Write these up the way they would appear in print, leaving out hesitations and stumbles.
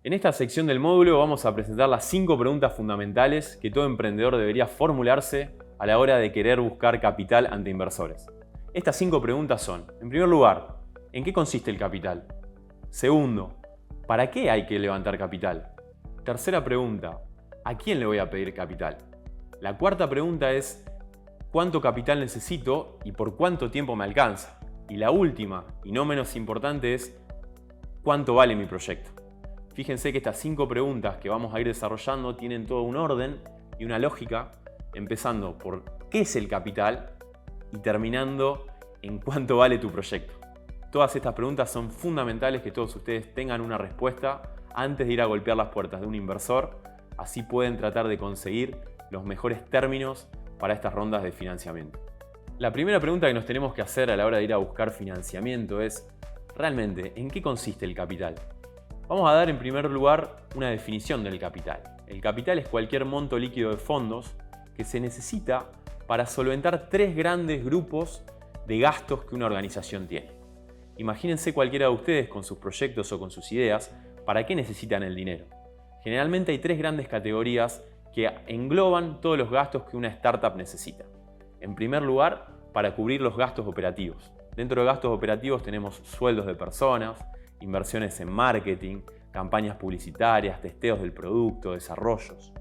En esta sección del módulo vamos a presentar las 5 preguntas fundamentales que todo emprendedor debería formularse a la hora de querer buscar capital ante inversores. Estas 5 preguntas son, en primer lugar, ¿en qué consiste el capital? Segundo, ¿para qué hay que levantar capital? Tercera pregunta, ¿a quién le voy a pedir capital? La cuarta pregunta es, ¿cuánto capital necesito y por cuánto tiempo me alcanza? Y la última, y no menos importante, es, ¿cuánto vale mi proyecto? Fíjense que estas 5 preguntas que vamos a ir desarrollando tienen todo un orden y una lógica, empezando por qué es el capital y terminando en cuánto vale tu proyecto. Todas estas preguntas son fundamentales que todos ustedes tengan una respuesta antes de ir a golpear las puertas de un inversor, así pueden tratar de conseguir los mejores términos para estas rondas de financiamiento. La primera pregunta que nos tenemos que hacer a la hora de ir a buscar financiamiento es, ¿realmente en qué consiste el capital? Vamos a dar en primer lugar una definición del capital. El capital es cualquier monto líquido de fondos que se necesita para solventar 3 grandes grupos de gastos que una organización tiene. Imagínense cualquiera de ustedes con sus proyectos o con sus ideas, ¿para qué necesitan el dinero? Generalmente hay 3 grandes categorías que engloban todos los gastos que una startup necesita. En primer lugar, para cubrir los gastos operativos. Dentro de gastos operativos tenemos sueldos de personas, inversiones en marketing, campañas publicitarias, testeos del producto, desarrollos.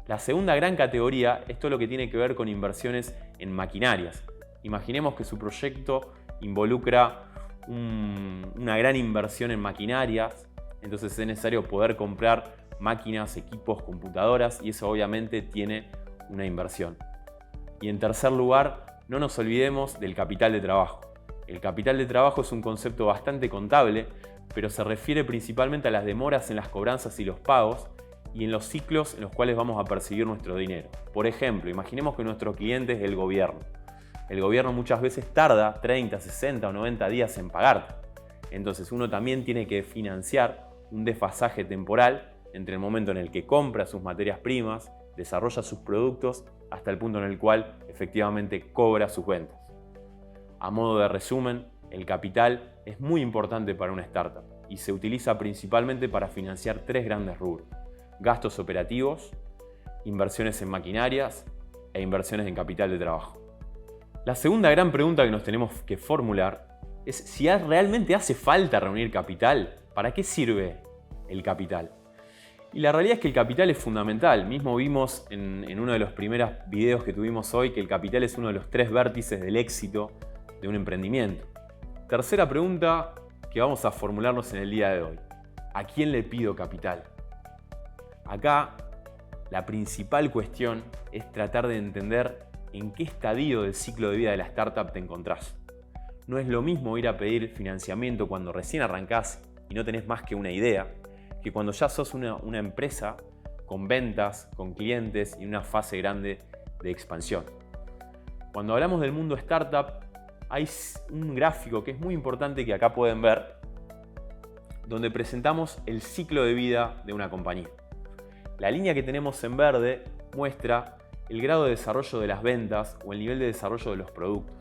La segunda gran categoría es todo lo que tiene que ver con inversiones en maquinarias. Imaginemos que su proyecto involucra una gran inversión en maquinarias, entonces es necesario poder comprar máquinas, equipos, computadoras y eso obviamente tiene una inversión. Y en tercer lugar, no nos olvidemos del capital de trabajo. El capital de trabajo es un concepto bastante contable, pero se refiere principalmente a las demoras en las cobranzas y los pagos y en los ciclos en los cuales vamos a percibir nuestro dinero. Por ejemplo, imaginemos que nuestro cliente es el gobierno. El gobierno muchas veces tarda 30, 60 o 90 días en pagarte. Entonces uno también tiene que financiar un desfasaje temporal entre el momento en el que compra sus materias primas, desarrolla sus productos, hasta el punto en el cual efectivamente cobra sus ventas. A modo de resumen, el capital es muy importante para una startup y se utiliza principalmente para financiar 3 grandes rubros: gastos operativos, inversiones en maquinarias e inversiones en capital de trabajo. La segunda gran pregunta que nos tenemos que formular es si realmente hace falta reunir capital. ¿Para qué sirve el capital? Y la realidad es que el capital es fundamental. Mismo vimos en uno de los primeros videos que tuvimos hoy que el capital es uno de los 3 vértices del éxito de un emprendimiento. Tercera pregunta que vamos a formularnos en el día de hoy: ¿a quién le pido capital? Acá la principal cuestión es tratar de entender en qué estadio del ciclo de vida de la startup te encontrás. No es lo mismo ir a pedir financiamiento cuando recién arrancás y no tenés más que una idea, que cuando ya sos una empresa con ventas, con clientes y una fase grande de expansión. Cuando hablamos del mundo startup, hay un gráfico que es muy importante que acá pueden ver, donde presentamos el ciclo de vida de una compañía. La línea que tenemos en verde muestra el grado de desarrollo de las ventas o el nivel de desarrollo de los productos.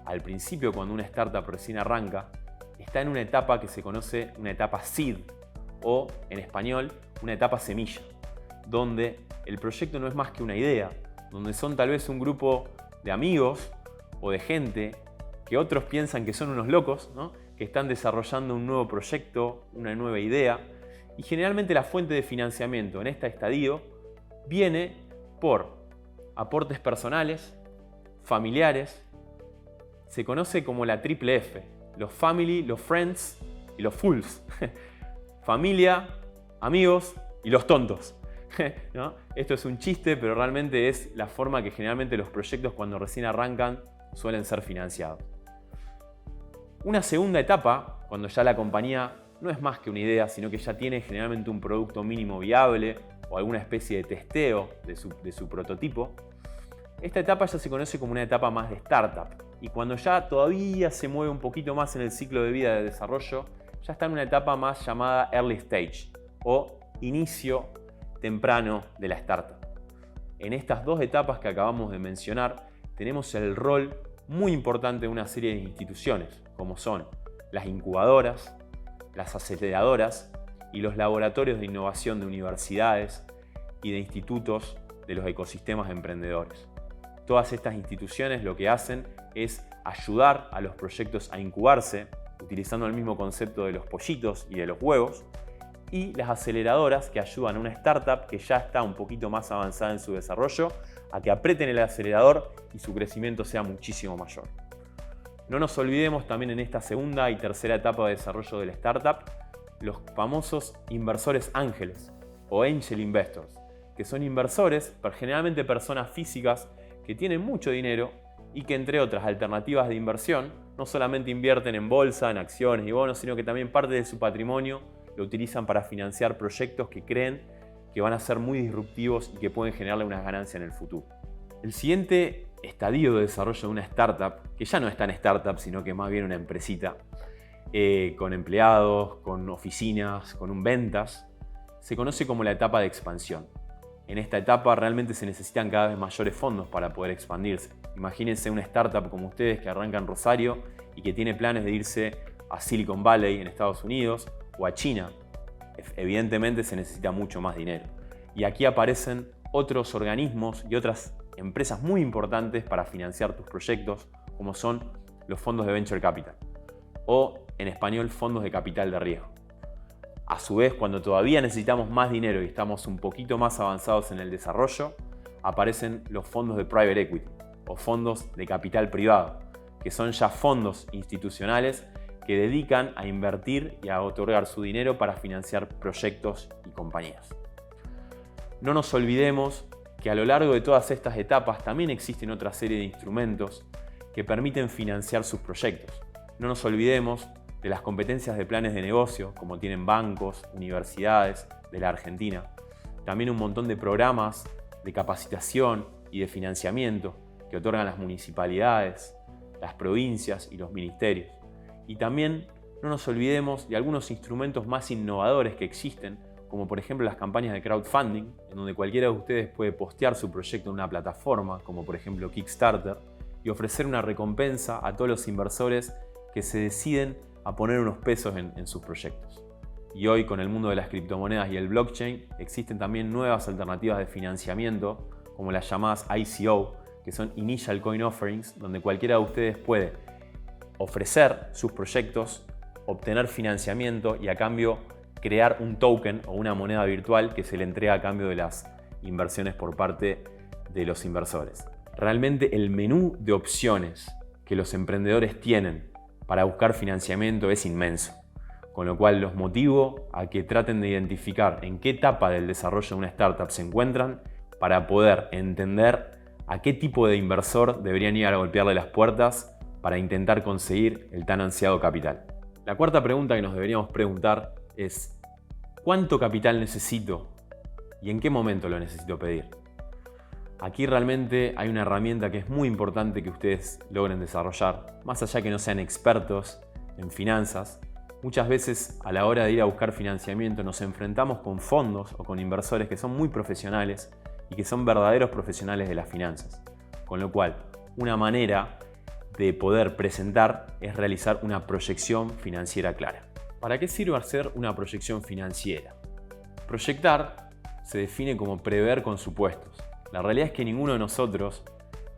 Al principio, cuando una startup recién arranca, está en una etapa que se conoce una etapa seed o, en español, una etapa semilla, donde el proyecto no es más que una idea, donde son tal vez un grupo de amigos o de gente que otros piensan que son unos locos, ¿no? Que están desarrollando un nuevo proyecto, una nueva idea, y generalmente la fuente de financiamiento en este estadio viene por aportes personales, familiares, se conoce como la triple F, los family, los friends y los fools. Familia, amigos y los tontos. ¿No? Esto es un chiste, pero realmente es la forma que generalmente los proyectos cuando recién arrancan suelen ser financiados. Una segunda etapa, cuando ya la compañía no es más que una idea, sino que ya tiene generalmente un producto mínimo viable o alguna especie de testeo de su prototipo, esta etapa ya se conoce como una etapa más de startup. Y cuando ya todavía se mueve un poquito más en el ciclo de vida de desarrollo, ya está en una etapa más llamada early stage o inicio temprano de la startup. En estas 2 etapas que acabamos de mencionar, tenemos el rol muy importante de una serie de instituciones, como son las incubadoras, las aceleradoras y los laboratorios de innovación de universidades y de institutos de los ecosistemas emprendedores. Todas estas instituciones lo que hacen es ayudar a los proyectos a incubarse, utilizando el mismo concepto de los pollitos y de los huevos, y las aceleradoras que ayudan a una startup que ya está un poquito más avanzada en su desarrollo a que aprieten el acelerador y su crecimiento sea muchísimo mayor. No nos olvidemos también en esta segunda y tercera etapa de desarrollo de la startup los famosos inversores ángeles o angel investors, que son inversores, generalmente personas físicas que tienen mucho dinero y que, entre otras alternativas de inversión, no solamente invierten en bolsa, en acciones y bonos, sino que también parte de su patrimonio lo utilizan para financiar proyectos que creen que van a ser muy disruptivos y que pueden generarle unas ganancias en el futuro. El siguiente estadio de desarrollo de una startup, que ya no es tan startup, sino que más bien una empresita, con empleados, con oficinas, con ventas, se conoce como la etapa de expansión. En esta etapa realmente se necesitan cada vez mayores fondos para poder expandirse. Imagínense una startup como ustedes que arranca en Rosario y que tiene planes de irse a Silicon Valley en Estados Unidos o a China. Evidentemente se necesita mucho más dinero. Y aquí aparecen otros organismos y otras empresas muy importantes para financiar tus proyectos, como son los fondos de Venture Capital, o en español fondos de capital de riesgo. A su vez, cuando todavía necesitamos más dinero y estamos un poquito más avanzados en el desarrollo, aparecen los fondos de Private Equity o fondos de capital privado, que son ya fondos institucionales que dedican a invertir y a otorgar su dinero para financiar proyectos y compañías. No nos olvidemos que a lo largo de todas estas etapas también existen otra serie de instrumentos que permiten financiar sus proyectos. No nos olvidemos de las competencias de planes de negocio, como tienen bancos, universidades de la Argentina. También un montón de programas de capacitación y de financiamiento que otorgan las municipalidades, las provincias y los ministerios. Y también no nos olvidemos de algunos instrumentos más innovadores que existen, como por ejemplo las campañas de crowdfunding, en donde cualquiera de ustedes puede postear su proyecto en una plataforma, como por ejemplo Kickstarter, y ofrecer una recompensa a todos los inversores que se deciden a poner unos pesos en sus proyectos. Y hoy, con el mundo de las criptomonedas y el blockchain, existen también nuevas alternativas de financiamiento, como las llamadas ICO, que son Initial Coin Offerings, donde cualquiera de ustedes puede ofrecer sus proyectos, obtener financiamiento y a cambio crear un token o una moneda virtual que se le entrega a cambio de las inversiones por parte de los inversores. Realmente el menú de opciones que los emprendedores tienen para buscar financiamiento es inmenso, con lo cual los motivo a que traten de identificar en qué etapa del desarrollo de una startup se encuentran para poder entender a qué tipo de inversor deberían ir a golpearle las puertas para intentar conseguir el tan ansiado capital. La cuarta pregunta que nos deberíamos preguntar es: ¿cuánto capital necesito y en qué momento lo necesito pedir? Aquí realmente hay una herramienta que es muy importante que ustedes logren desarrollar. Más allá que no sean expertos en finanzas, muchas veces a la hora de ir a buscar financiamiento nos enfrentamos con fondos o con inversores que son muy profesionales y que son verdaderos profesionales de las finanzas. Con lo cual, una manera de poder presentar es realizar una proyección financiera clara. ¿Para qué sirve hacer una proyección financiera? Proyectar se define como prever con supuestos. La realidad es que ninguno de nosotros,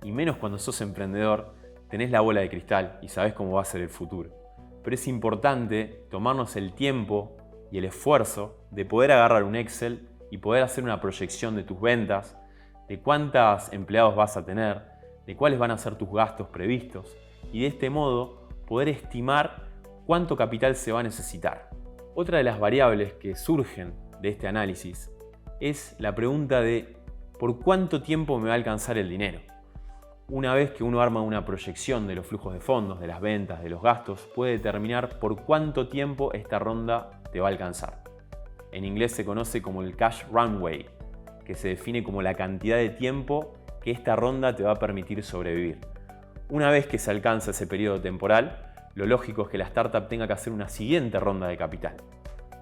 y menos cuando sos emprendedor, tenés la bola de cristal y sabés cómo va a ser el futuro. Pero es importante tomarnos el tiempo y el esfuerzo de poder agarrar un Excel y poder hacer una proyección de tus ventas, de cuántos empleados vas a tener, de cuáles van a ser tus gastos previstos y de este modo poder estimar cuánto capital se va a necesitar. Otra de las variables que surgen de este análisis es la pregunta de ¿por cuánto tiempo me va a alcanzar el dinero? Una vez que uno arma una proyección de los flujos de fondos, de las ventas, de los gastos, puede determinar por cuánto tiempo esta ronda te va a alcanzar. En inglés se conoce como el cash runway, que se define como la cantidad de tiempo que esta ronda te va a permitir sobrevivir. Una vez que se alcanza ese periodo temporal, lo lógico es que la startup tenga que hacer una siguiente ronda de capital.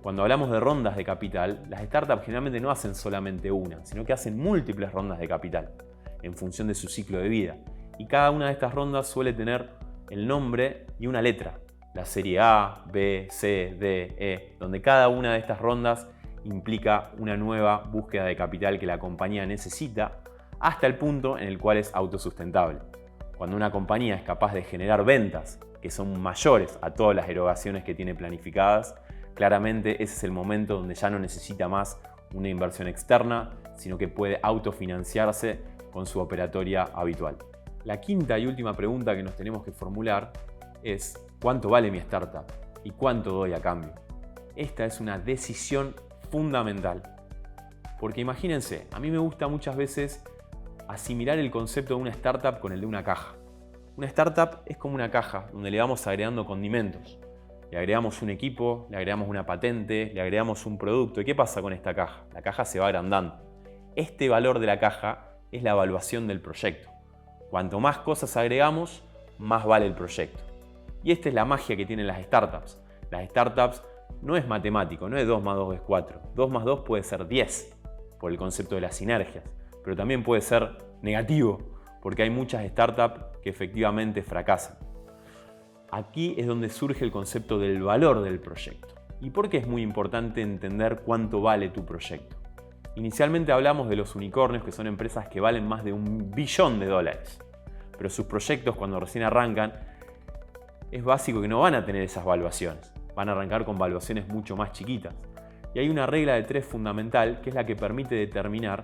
Cuando hablamos de rondas de capital, las startups generalmente no hacen solamente una, sino que hacen múltiples rondas de capital en función de su ciclo de vida. Y cada una de estas rondas suele tener el nombre y una letra. la serie A, B, C, D, E, donde cada una de estas rondas implica una nueva búsqueda de capital que la compañía necesita hasta el punto en el cual es autosustentable. Cuando una compañía es capaz de generar ventas que son mayores a todas las erogaciones que tiene planificadas, claramente ese es el momento donde ya no necesita más una inversión externa, sino que puede autofinanciarse con su operatoria habitual. La quinta y última pregunta que nos tenemos que formular es: ¿cuánto vale mi startup? ¿Y cuánto doy a cambio? Esta es una decisión fundamental. Porque imagínense, a mí me gusta muchas veces asimilar el concepto de una startup con el de una caja. Una startup es como una caja donde le vamos agregando condimentos. Le agregamos un equipo, le agregamos una patente, le agregamos un producto. ¿Y qué pasa con esta caja? La caja se va agrandando. Este valor de la caja es la evaluación del proyecto. Cuanto más cosas agregamos, más vale el proyecto. Y esta es la magia que tienen las startups. Las startups no es matemático, no es 2 más 2 es 4. 2 más 2 puede ser 10 por el concepto de las sinergias, pero también puede ser negativo porque hay muchas startups que efectivamente fracasan. Aquí es donde surge el concepto del valor del proyecto. ¿Y por qué es muy importante entender cuánto vale tu proyecto? Inicialmente hablamos de los unicornios, que son empresas que valen más de $1 billón, pero sus proyectos cuando recién arrancan es básico que no van a tener esas valuaciones, van a arrancar con valuaciones mucho más chiquitas. Y hay una regla de 3 fundamental que es la que permite determinar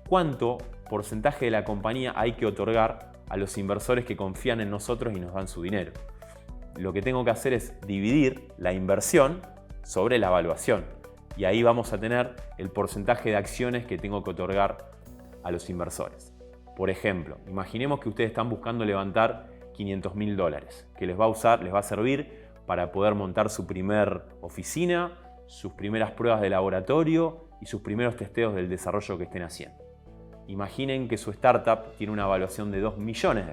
cuánto porcentaje de la compañía hay que otorgar a los inversores que confían en nosotros y nos dan su dinero. Lo que tengo que hacer es dividir la inversión sobre la evaluación y ahí vamos a tener el porcentaje de acciones que tengo que otorgar a los inversores. Por ejemplo, imaginemos que ustedes están buscando levantar $500.000 que les va a servir para poder montar su primer oficina, sus primeras pruebas de laboratorio y sus primeros testeos del desarrollo que estén haciendo. Imaginen que su startup tiene una evaluación de $2 millones,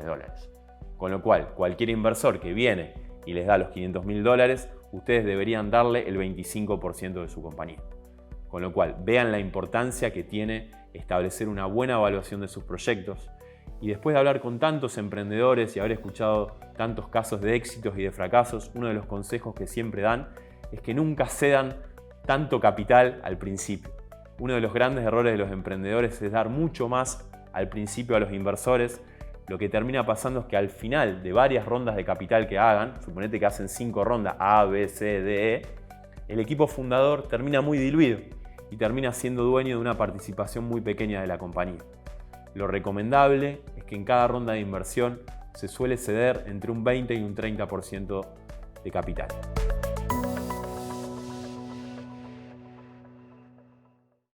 con lo cual cualquier inversor que viene y les da los $500.000, ustedes deberían darle el 25% de su compañía. Con lo cual, vean la importancia que tiene establecer una buena evaluación de sus proyectos. Y después de hablar con tantos emprendedores y haber escuchado tantos casos de éxitos y de fracasos, uno de los consejos que siempre dan es que nunca cedan tanto capital al principio. Uno de los grandes errores de los emprendedores es dar mucho más al principio a los inversores. Lo que termina pasando es que al final de varias rondas de capital que hagan, suponete que hacen 5 rondas, A, B, C, D, E, el equipo fundador termina muy diluido y termina siendo dueño de una participación muy pequeña de la compañía. Lo recomendable es que en cada ronda de inversión se suele ceder entre un 20 y un 30% de capital.